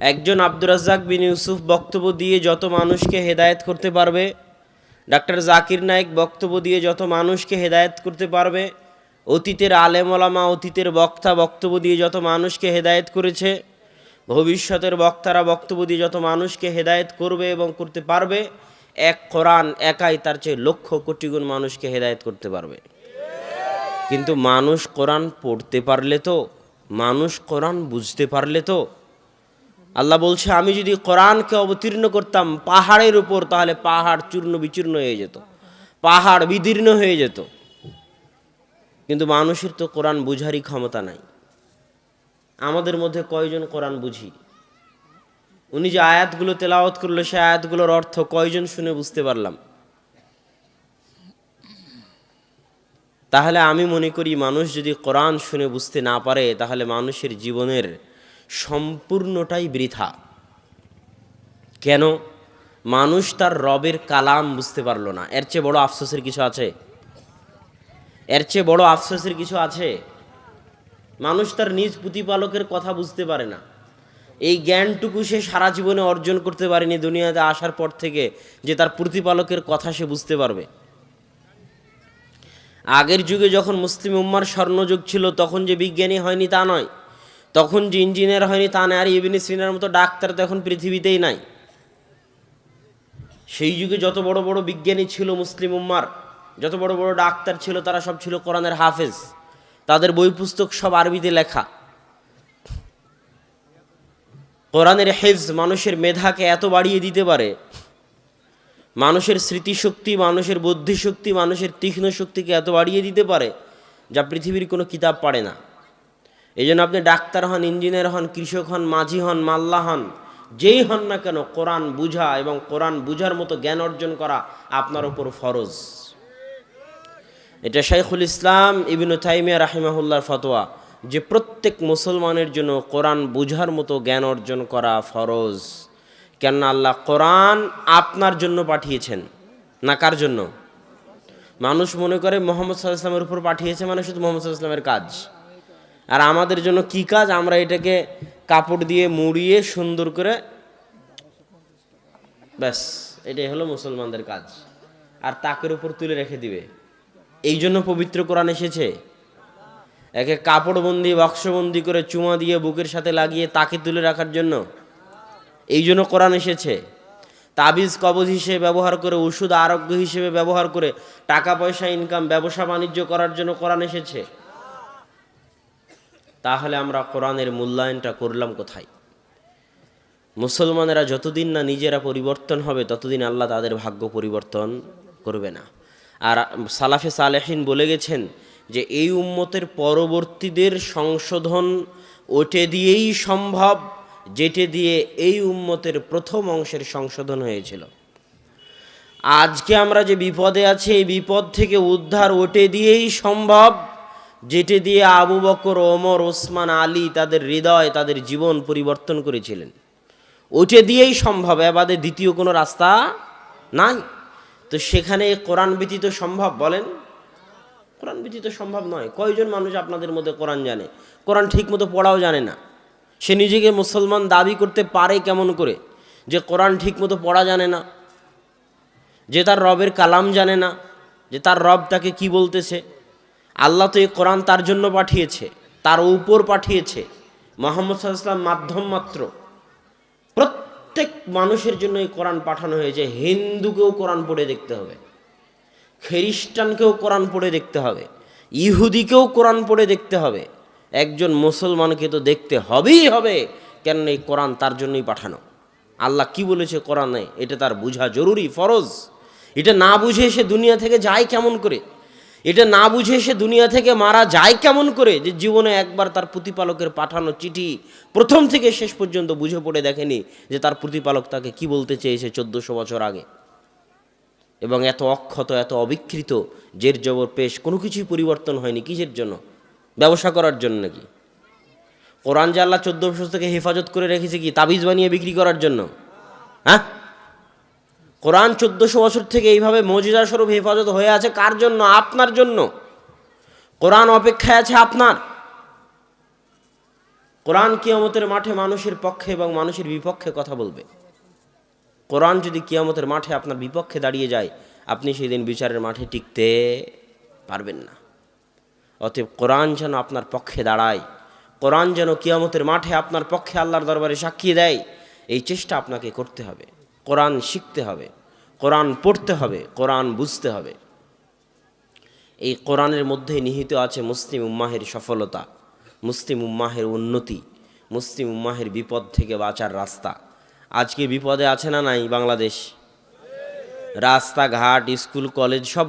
একজন আব্দুর রাজ্জাক বিন ইউসুফ বক্তব্য দিয়ে যত মানুষকে হেদায়েত করতে পারবে, ডাক্তার জাকির নায়েক বক্তব্য দিয়ে যত মানুষকে হেদায়েত করতে পারবে, অতীতের আলেম ওলামা অতীতের বক্তা বক্তব্য দিয়ে যত মানুষকে হেদায়েত করেছে, ভবিষ্যতের বক্তারা বক্তব্য দিয়ে যত মানুষকে হেদায়েত করবে এবং করতে পারবে, এক কোরআন একাই তার চেয়ে লক্ষ কোটি গুণ মানুষকে হেদায়েত করতে পারবে। কিন্তু মানুষ কোরআন পড়তে পারলে তো, মানুষ কোরআন বুঝতে পারলে তো। আল্লাহ বলছে, আমি যদি কোরআনকে অবতীর্ণ করতাম পাহাড়ের উপর, তাহলে পাহাড় চূর্ণ বিচূর্ণ হয়ে যেত, পাহাড় বিদীর্ণ হয়ে যেত। কিন্তু মানুষের তো কোরআন বুঝারই ক্ষমতা নাই। আমাদের মধ্যে কয়জন কোরআন বুঝি? উনি যে আয়াতগুলো তেলাওয়াত করলো, সে আয়াতগুলোর অর্থ কয়জন শুনে বুঝতে পারলাম? তাহলে আমি মনে করি মানুষ যদি কোরআন শুনে বুঝতে না পারে, তাহলে মানুষের জীবনের সম্পূর্ণটাই বৃথা। কেন? মানুষ তার রবের কালাম বুঝতে পারলো না। এর চেয়ে বড় আফসোসের কিছু আছে? এর চেয়ে বড় আফসোসের কিছু আছে? মানুষ তার নিজ প্রতিপালকের কথা বুঝতে পারে না। এই জ্ঞানটুকু সে সারা জীবনে অর্জন করতে পারেনি দুনিয়াতে আসার পর থেকে, যে তার প্রতিপালকের কথা সে বুঝতে পারবে। আগের যুগে যখন মুসলিম উম্মার স্বর্ণযুগ ছিল, তখন যে বিজ্ঞানী হয়নি তা নয়, তখন যে ইঞ্জিনিয়ার হয়নি তা নয়, আর ইবনে সিনার মতো ডাক্তার তো এখন পৃথিবীতেই নাই। সেই যুগে যত বড় বড় বিজ্ঞানী ছিল মুসলিম উম্মার, যত বড় বড় ডাক্তার ছিল, তারা সব ছিল কোরআনের হাফেজ। তাদের বই পুস্তক সব আরবিতে লেখা। কোরআনের হেফজ মানুষের মেধাকে এত বাড়িয়ে দিতে পারে, মানুষের স্মৃতিশক্তি, মানুষের বুদ্ধিশক্তি, মানুষের তীক্ষ্ণ শক্তিকে এত বাড়িয়ে দিতে পারে, যা পৃথিবীর কোনো কিতাব পারে না। এই জন্য আপনি ডাক্তার হন, ইঞ্জিনিয়ার হন, কৃষক হন, মাঝি হন, মাল্লা হন, যেই হন না কেন, কোরআন বুঝা এবং কোরআন বুঝার মতো জ্ঞান অর্জন করা আপনার ওপর ফরজ। এটা শাইখুল ইসলাম ইবনে তাইমিয়া রাহিমাহুল্লাহর ফতোয়া, যে প্রত্যেক মুসলমানের জন্য কোরআন বুঝার মতো জ্ঞান অর্জন করা ফরজ। কেননা আল্লাহ কোরআন আপনার জন্য পাঠিয়েছেন, না কার জন্য? মানুষ মনে করে মুহাম্মদ সাল্লাল্লাহু আলাইহি ওয়াসাল্লামের উপর পাঠিয়েছে মানে শুধু মুহাম্মদ সাল্লাল্লাহু আলাইহি ওয়াসাল্লামের কাজ। আর আমাদের জন্য কি কাজ? আমরা এটাকে কাপড় দিয়ে মুড়িয়ে সুন্দর করে, ব্যাস এটাই হলো মুসলমানদের কাজ, আর তাকের উপর তুলে রেখে দিবে। এই জন্য পবিত্র কোরআন এসেছে। একে কাপড়বন্দি বাক্সবন্দি করে চুমা দিয়ে বুকের সাথে লাগিয়ে তাকে তুলে রাখার জন্য এই জন্য কোরআন এসেছে। তাবিজ কবজ হিসেবে ব্যবহার করে, ওষুধ আরোগ্য হিসেবে ব্যবহার করে টাকা পয়সা ইনকাম, ব্যবসা বাণিজ্য করার জন্য কোরআন এসেছে। তাহলে আমরা কোরআনের মূল্যায়নটা করলাম কোথায়? মুসলমানেরা যতদিন না নিজেরা পরিবর্তন হবে, ততদিন আল্লাহ তাদের ভাগ্য পরিবর্তন করবে না। আর সালাফে সালেহিন বলে গেছেন যে এই উম্মতের পরবর্তীদের সংশোধন ওটে দিয়েই সম্ভব, যেটে দিয়ে এই উম্মতের প্রথম অংশের সংশোধন হয়েছিল। আজকে আমরা যে বিপদে আছি, এই বিপদ থেকে উদ্ধার ওটে দিয়েই সম্ভব, যেটে দিয়ে আবু বকর, ওমর, ওসমান, আলী তাদের হৃদয়, তাদের জীবন পরিবর্তন করেছিলেন। ওটে দিয়েই সম্ভব, এবারে দ্বিতীয় কোনো রাস্তা নাই। তো সেখানে কোরআন ব্যতীত সম্ভব? বলেন, কোরআন ব্যতীত সম্ভব নয়। কয়জন মানুষ আপনাদের মধ্যে কোরআন জানে? কোরআন ঠিক মতো পড়াও জানে না। সে নিজেকে মুসলমান দাবি করতে পারে কেমন করে যে কোরআন ঠিক মতো পড়া জানে না, যে তার রবের কালাম জানে না, যে তার রব তাকে কি বলতেছে? আল্লাহ তো এই কোরআন তার জন্য পাঠিয়েছে, তার উপর পাঠিয়েছে। মুহাম্মদ সাল্লাল্লাহু আলাইহি ওয়াসাল্লাম মাধ্যম মাত্র। প্রত্যেক মানুষের জন্য এই কোরআন পাঠানো হয়েছে। হিন্দুকেও কোরআন পড়ে দেখতে হবে, খ্রিস্টানকেও কোরআন পড়ে দেখতে হবে, ইহুদিকেও কোরআন পড়ে দেখতে হবে। একজন মুসলমানকে তো দেখতে হবেই হবে, কেন এই কোরআন তার জন্যই পাঠানো। আল্লাহ কি বলেছে কোরআনে, এটা তার বোঝা জরুরি, ফরজ। এটা না বুঝে সে দুনিয়া থেকে যায় কেমন করে? এটা না বুঝে সে দুনিয়া থেকে মারা যায় কেমন করে? যে জীবনে একবার তার প্রতিপালকের পাঠানো চিঠি প্রথম থেকে শেষ পর্যন্ত বুঝে পড়ে দেখেনি যে তার প্রতিপালক তাকে কি বলতে চেয়েছে 1400 বছর আগে। এবং এত অক্ষত, এত অবিকৃত, জের জবর পেশ, কোনো কিছুই পরিবর্তন হয়নি। কিসের জন্য? ব্যবসা করার জন্য নাকি? কোরআন যে আল্লাহ 1400 থেকে হেফাজত করে রেখেছে কি তাবিজ বানিয়ে বিক্রি করার জন্য? হ্যাঁ, কোরআন 1400 বছর থেকে এইভাবে মুজিজা স্বরূপ হেফাজত হয়ে আছে কার জন্য? আপনার জন্য। কোরআন অপেক্ষায় আছে আপনার। কোরআন কিয়ামতের মাঠে মানুষের পক্ষে এবং মানুষের বিপক্ষে কথা বলবে। কোরআন যদি কিয়ামতের মাঠে আপনার বিপক্ষে দাঁড়িয়ে যায়, আপনি সেই দিন বিচারের মাঠে টিকতে পারবেন না। অতএব কোরআন যেন আপনার পক্ষে দাঁড়ায়, কোরআন যেন কিয়ামতের মাঠে আপনার পক্ষে আল্লাহর দরবারে সাক্ষী দেয়, এই চেষ্টা আপনাকে করতে হবে। কোরআন শিখতে হবে, কোরআন পড়তে হবে, কোরআন বুঝতে হবে। এই কোরআনের মধ্যে নিহিত আছে মুসলিম উম্মাহের সফলতা, মুসলিম উম্মাহের উন্নতি, মুসলিম উম্মাহের বিপদ থেকে বাঁচার রাস্তা। আজকে বিপদে আছে না নাই বাংলাদেশ? রাস্তাঘাট, স্কুল, কলেজ সব